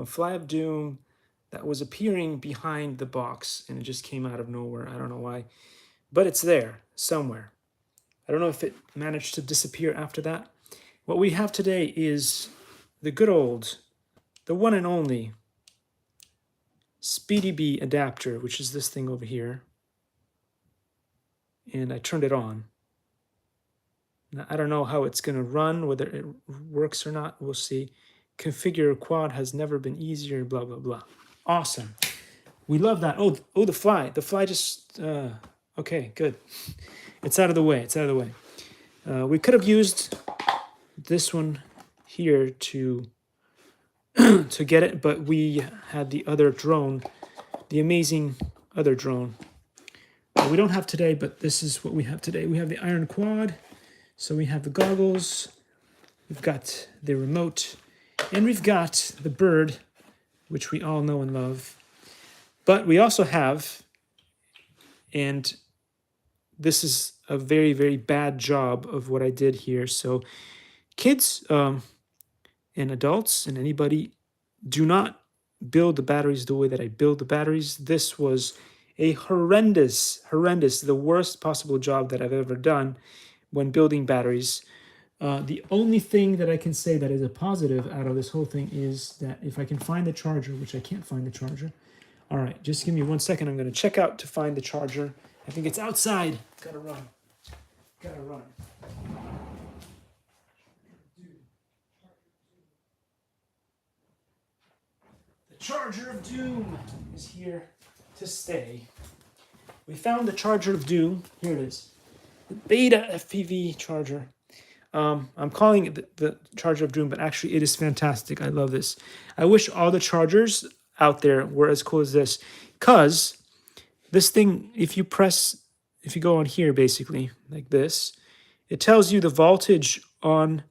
a fly of doom that was appearing behind the box, and it just came out of nowhere. I don't know why, but it's there somewhere. I don't know if it managed to disappear after that. What we have today is the good old, the one and only Speedybee adapter, which is this thing over here. And I turned it on. Now, I don't know how it's going to run, whether it works or not. We'll see. Configure a quad has never been easier, blah, blah, blah. Awesome. We love that. Oh, the fly. The fly just, okay, good. It's out of the way. It's out of the way. We could have used this one here to to get it, but we had the other drone, the amazing other drone. We don't have today, but this is what we have today. We have the iron quad, so we have the goggles, we've got the remote, and we've got the bird, which we all know and love. But we also have, and this is a very, very bad job of what I did here. So kids and adults and anybody, do not build the batteries the way that I build the batteries. This was a horrendous, the worst possible job that I've ever done when building batteries. The only thing that I can say that is a positive out of this whole thing is that if I can find the charger, which I can't find the charger. All right, just give me 1 second. I'm going to check out to find the charger. I think it's outside. Gotta run. Gotta run. The Charger of Doom is here to stay. We found the Charger of Doom. Here it is. The Beta FPV charger. I'm calling it the Charger of Doom, but actually it is fantastic. I love this. I wish all the chargers out there were as cool as this, because this thing, if you go on here basically like this, it tells you the voltage on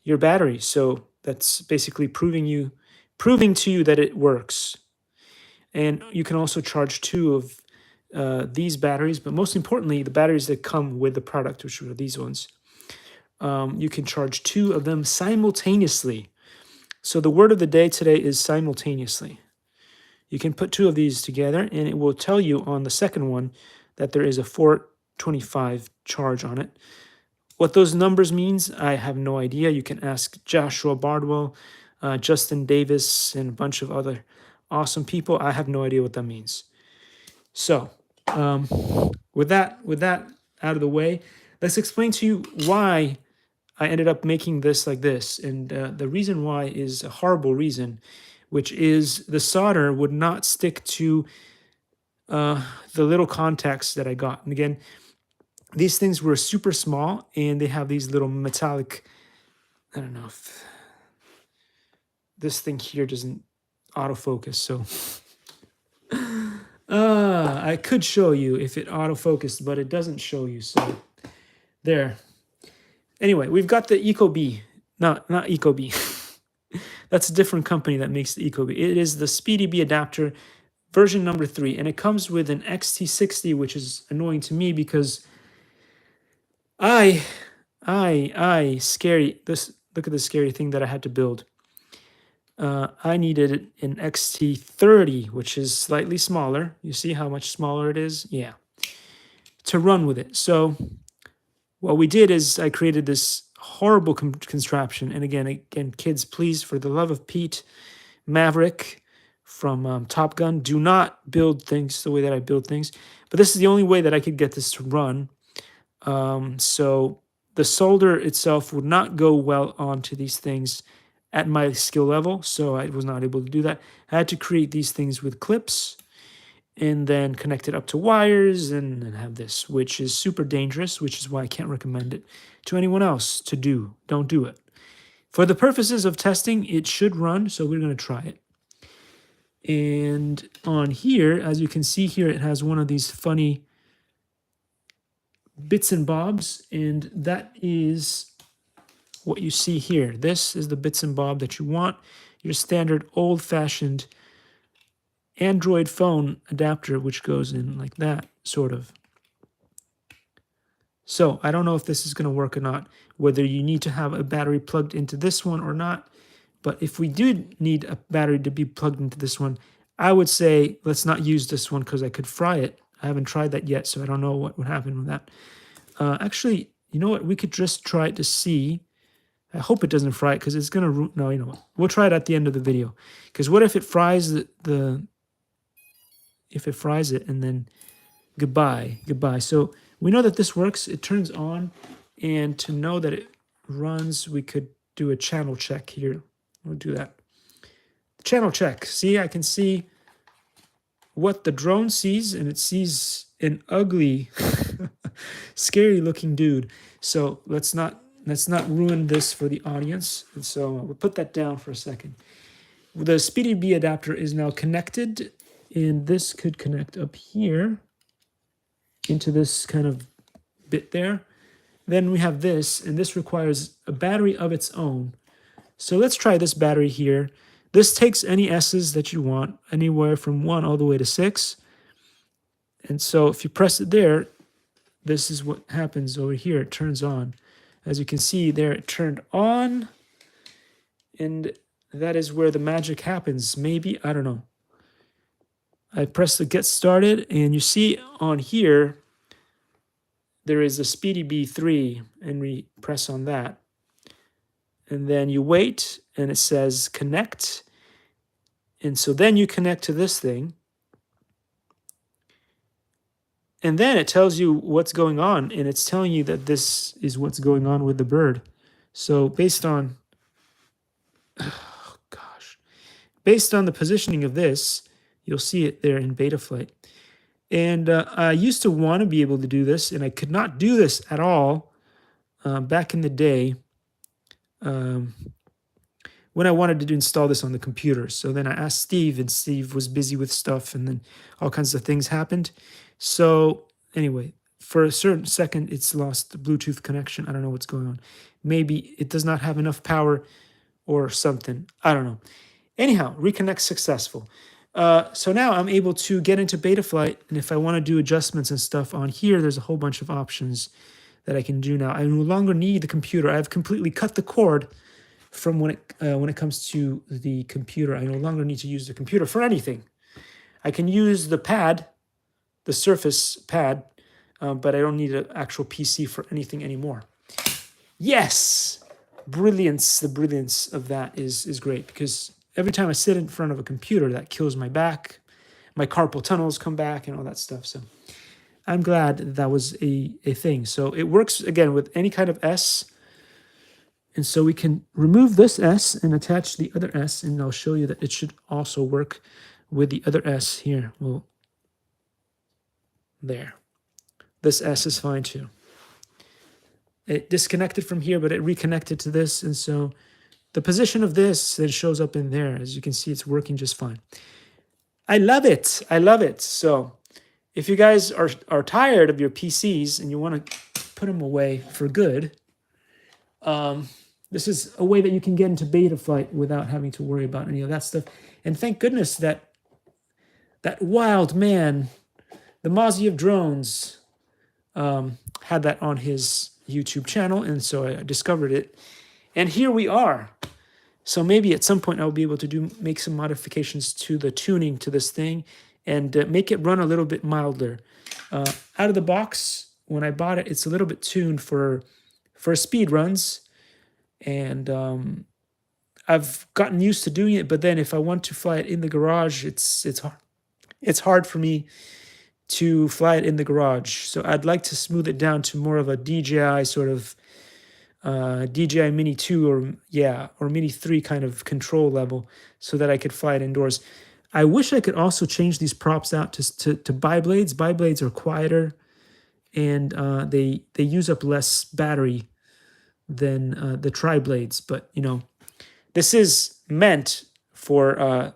your battery. So that's basically proving to you that it works. And you can also charge 2 of these batteries, but most importantly, the batteries that come with the product, which are these ones. You can charge 2 of them simultaneously. So the word of the day today is simultaneously. You can put 2 of these together, and it will tell you on the second one that there is a 425 charge on it. What those numbers means, I have no idea. You can ask Joshua Bardwell, Justin Davis, and a bunch of other awesome people. I have no idea what that means. So, with that out of the way, let's explain to you why I ended up making this like this. And the reason why is a horrible reason, which is the solder would not stick to the little contacts that I got. And again, these things were super small, and they have these little metallic, I don't know if this thing here doesn't autofocus, so I could show you if it autofocused, but it doesn't show you, so there. Anyway, we've got the Ecobee, not Ecobee. That's a different company that makes the Ecobee. It is the Speedybee adapter version number 3, and it comes with an XT60, which is annoying to me because scary. Look at the scary thing that I had to build. I needed an XT30, which is slightly smaller. You see how much smaller it is? Yeah. To run with it. So what we did is I created this horrible contraption. And again, kids, please, for the love of Pete Maverick from Top Gun, do not build things the way that I build things. But this is the only way that I could get this to run. So the solder itself would not go well onto these things at my skill level, so I was not able to do that. I had to create these things with clips and then connect it up to wires and have this, which is super dangerous, which is why I can't recommend it to anyone else to do. Don't do it. For the purposes of testing, it should run, so we're going to try it. And on here, as you can see here, it has one of these funny bits and bobs, and that is what you see here. This is the bits and bob that you want. Your standard old-fashioned Android phone adapter, which goes in like that, sort of. So I don't know if this is going to work or not, whether you need to have a battery plugged into this one or not, But if we do need a battery to be plugged into this one, I would say let's not use this one because I could fry it. I haven't tried that yet, so I don't know what would happen with that. Actually, you know what? We could just try it to see. I hope it doesn't fry it because it's going to... No, you know what? We'll try it at the end of the video. Because what if it fries if it fries it and then goodbye. So we know that this works. It turns on. And to know that it runs, we could do a channel check here. We'll do that. Channel check. See, I can see what the drone sees, and it sees an ugly, scary looking dude. So let's not ruin this for the audience. And so we'll put that down for a second. The Speedybee adapter is now connected, and this could connect up here into this kind of bit there. Then we have this, and this requires a battery of its own. So let's try this battery here. This takes any S's that you want, anywhere from 1 all the way to 6. And so if you press it there, this is what happens over here. It turns on. As you can see there, it turned on. And that is where the magic happens. Maybe, I don't know. I press the get started, and you see on here, there is a Speedybee 3, and we press on that. And then you wait, and it says connect. And so then you connect to this thing. And then it tells you what's going on, and it's telling you that this is what's going on with the bird. So based on, oh gosh, based on the positioning of this, you'll see it there in beta flight. And I used to want to be able to do this, and I could not do this at all back in the day when I wanted to install this on the computer. So then I asked Steve, and Steve was busy with stuff, and then all kinds of things happened. So anyway, for a certain second, it's lost the Bluetooth connection. I don't know what's going on. Maybe it does not have enough power or something. I don't know. Anyhow, reconnect successful. So now I'm able to get into beta flight, and if I want to do adjustments and stuff on here, there's a whole bunch of options that I can do now. I no longer need the computer. I've completely cut the cord from when it comes to the computer. I no longer need to use the computer for anything. I can use the pad, the Surface pad, but I don't need an actual PC for anything anymore. Yes! Brilliance. The brilliance of that is great, because every time I sit in front of a computer, that kills my back. My carpal tunnels come back and all that stuff. So I'm glad that was a thing. So it works, again, with any kind of S. And so we can remove this S and attach the other S, and I'll show you that it should also work with the other S here. Well, there. This S is fine too. It disconnected from here, but it reconnected to this, and so the position of this then shows up in there. As you can see, it's working just fine. I love it. I love it. So if you guys are tired of your PCs and you want to put them away for good, this is a way that you can get into beta flight without having to worry about any of that stuff. And thank goodness that wild man, the Mozzie of drones, had that on his YouTube channel, and so I discovered it. And here we are. So maybe at some point I'll be able to make some modifications to the tuning to this thing and make it run a little bit milder. Out of the box, when I bought it, it's a little bit tuned for speed runs. And I've gotten used to doing it, but then if I want to fly it in the garage, it's hard. It's hard for me to fly it in the garage. So I'd like to smooth it down to more of a DJI sort of DJI Mini 2 or Mini 3 kind of control level, so that I could fly it indoors. I wish I could also change these props out to bi-blades. Bi-blades are quieter, and they use up less battery than the tri-blades. But you know, this is meant for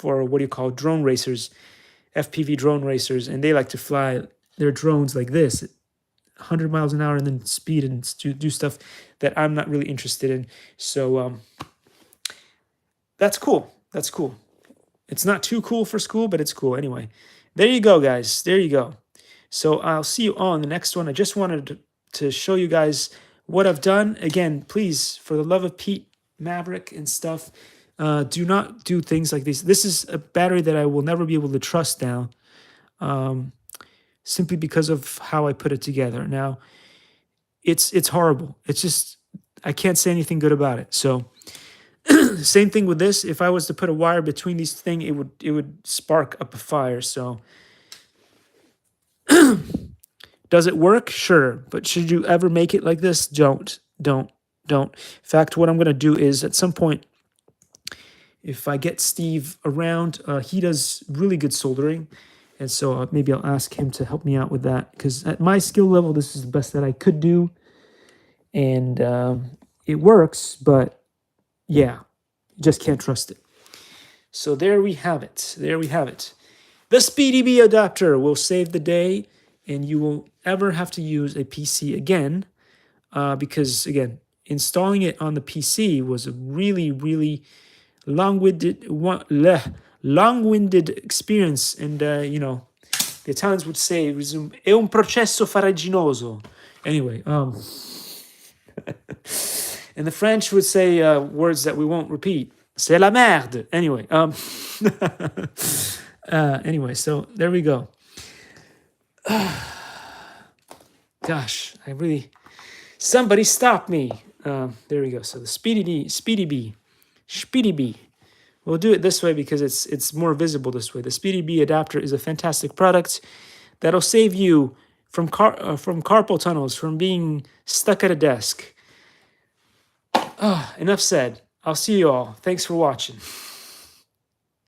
what do you call drone racers, FPV drone racers, and they like to fly their drones like this, 100 miles an hour, and then speed and do stuff that I'm not really interested in. So that's cool. That's cool. It's not too cool for school, but it's cool anyway. There you go, guys. There you go. So I'll see you all in the next one. I just wanted to show you guys what I've done. Again, please, for the love of Pete, Maverick and stuff. Do not do things like these. This is a battery that I will never be able to trust now, simply because of how I put it together. Now, it's horrible. It's just, I can't say anything good about it. So same thing with this. If I was to put a wire between these things, it would spark up a fire. So does it work? Sure. But should you ever make it like this? Don't. In fact, what I'm going to do is at some point, if I get Steve around, he does really good soldering. And so maybe I'll ask him to help me out with that. Because at my skill level, this is the best that I could do. And it works, but yeah, you just can't trust it. So there we have it. There we have it. The Speedybee adapter will save the day, and you will ever have to use a PC again. Because, again, installing it on the PC was a really, really long-winded experience. And, you know, the Italians would say, è un processo farraginoso. Anyway, and the French would say words that we won't repeat. C'est la merde. Anyway, anyway, so there we go. Gosh, I really... Somebody stop me. There we go. So the Speedybee. We'll do it this way because it's more visible this way. The Speedybee adapter is a fantastic product that'll save you from carpal tunnels, from being stuck at a desk. Enough said. I'll see you all. Thanks for watching.